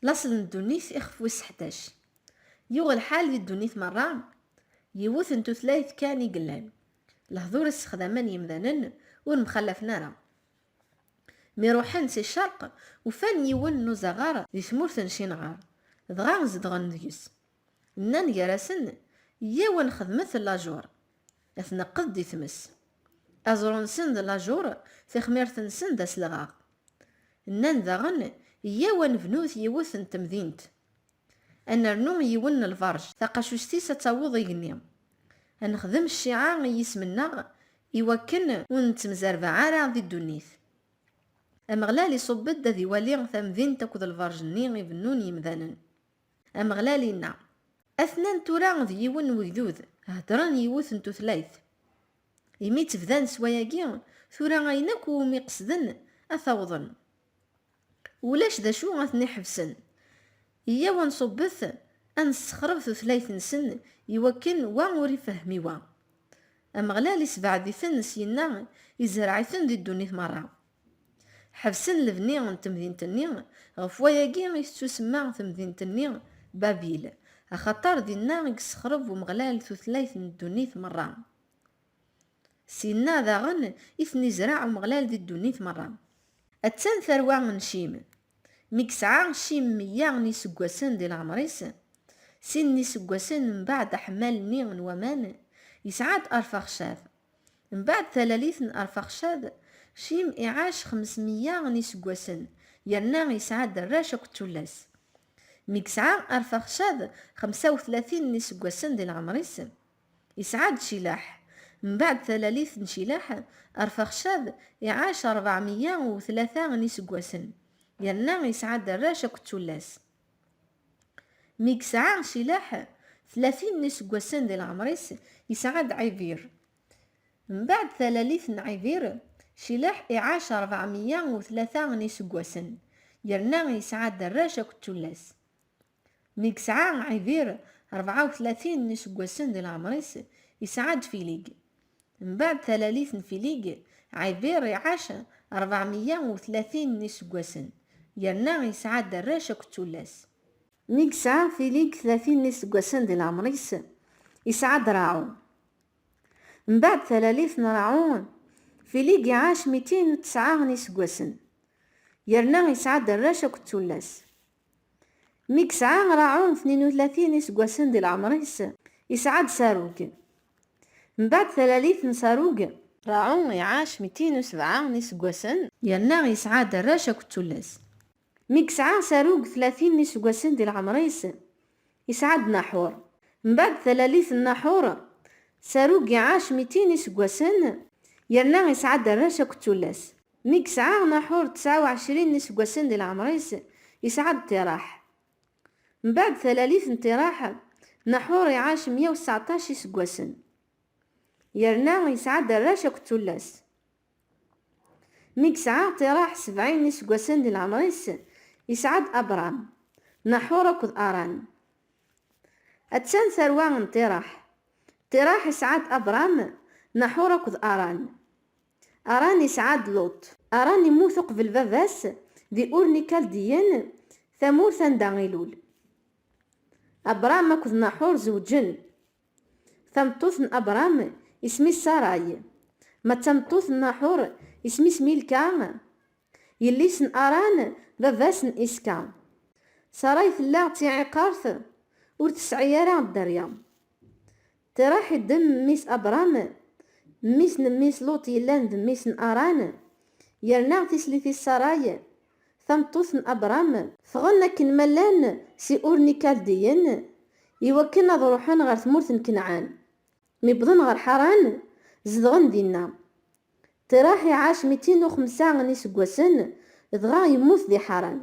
لاصل الدنيث إخف ويس 11. يوغ الحال دي الدنيث مرة يوث انتو ثلاث كان يقلان الهضور استخدامان يمذانن ونمخلف نارا ميروحان سي الشرق وفان يون نوزغار دي ثمورث شينغار دغا زدغن ديس نان جراسن ياون خدمت لاجور اثنقض دي ثمس ازرون سند لاجور في خميرثن سند اسلغاغ نان داغن ياون فنوث يوث تمدينت أن رنو يون الفرج ثقاشوشتي ستاوض يغني نخدم الشعار يسمنا يوكن ونتمزربع على ذي الدنيث أمغلالي صبت ذي ولي ثمذين تكوذ الفرج نيغي بنون يمذانا أمغلالي نا أثنان تورا ذي يون ويذوذ هدران يوث انتو ثلاث يميت فذان سواياكي ثورا غينك وميقصدن أثوضن ولاش ذا شو غثني حفسن إيا ونصبث أنسخرف ثلاث نسن يوكن وغوري فهمي وا أمغلالي سبع ذي ثن سينا يزرعي ثن ذي الدنيث مرة حفسن لبني تمذين تني غفواياكي يستسمع تمذين تني بابيل أخطر ذي النار يسخرف ومغلال ثلاث الدنيث مرة سينا ذا غن إثني زرع ومغلال ذي الدنيث مرة أتسان ثروة نشيم ميكسعا شيم ميا نيسقواسن دي العمريس سين نيسقواسن من بعد حمال نيغن ومان يسعاد أرفخشاد من بعد ثلاليث أرفخشاد شيم إعاش 500 نيسقواسن يرنا يسعاد الراشا كتولاس ميكسعا أرفخشاد 35 نيسقواسن دي العمريس يسعاد شلاح من بعد ثلاليث نشلاح أرفخشاد إعاش 403 نيسقواسن يرنا يسعاد الراشا كتولاس ميكسعا شلاح 30 نسقواسن ديال العمريس يسعاد عيفير من بعد ثلاليث عيفير شلاح إعاش 403 نسقواسن يرنا يسعاد الراشا كتولاس ميكسعا عيفير 34 نسقواسن ديال العمريس يسعاد فيليق من بعد ثلاليث فيليق عيفير يعاش 430 نسقواسن يرنا يسعاد الراشا كتولاس ميكسعا فيليق 30 نسقواسن ديال العمريس يسعاد راعو من بعد ثلاليث راعو فيليق يعاش 209 نسقواسن يرنا يسعاد الراشا كتولاس ميكسعا راعو 32 نسقواسن ديال العمريس يسعاد ساروق من بعد ثلاليث ساروق راعو يعاش 207 نسقواسن يرنا يسعاد الراشا كتولاس ميكسعا ساروق 30 نسقواسن ديال العمريس يسعاد ناحور من بعد ثلاليث الناحور ساروق يعاش 200 نسقواسن يرنا يسعاد الراشا كتولاس ميكسعا ناحور 29 نسقواسن ديال العمريس يسعاد تراح من بعد ثلاليث انتراح ناحور يعاش 119 سقواسن يرنا يسعاد الراشا كتولاس ميكسعا تراح 70 نسقواسن ديال العمريس يسعاد أبرام ناحور كذ أران أتسان ثروان تراح يسعاد أبرام ناحور كذ أران يسعاد لوط أران يموثق في الباباس ذي أورني كالديان ثمور ثندغيلول أبرام كذ ناحور زوجن ثمطوثن أبرام اسمي ساراي ما تمطوث ناحور اسمي ميلكا يليسن أران باباسن إسكا سراي ثلا تعقارث ورتسعيارا الدريا تراح الدم ميس أبرام ميس لوط يلان دميسن أران يرنا تسليثي السراي ثمطوثن أبرام فغنا كن ملان سي أورني كالديان يوكلنا ضروحان غير ثمورث كنعان ميبضن غير حران زدغن دينا تراح يعاش 205 نسقواسن دغا يموت ذي حران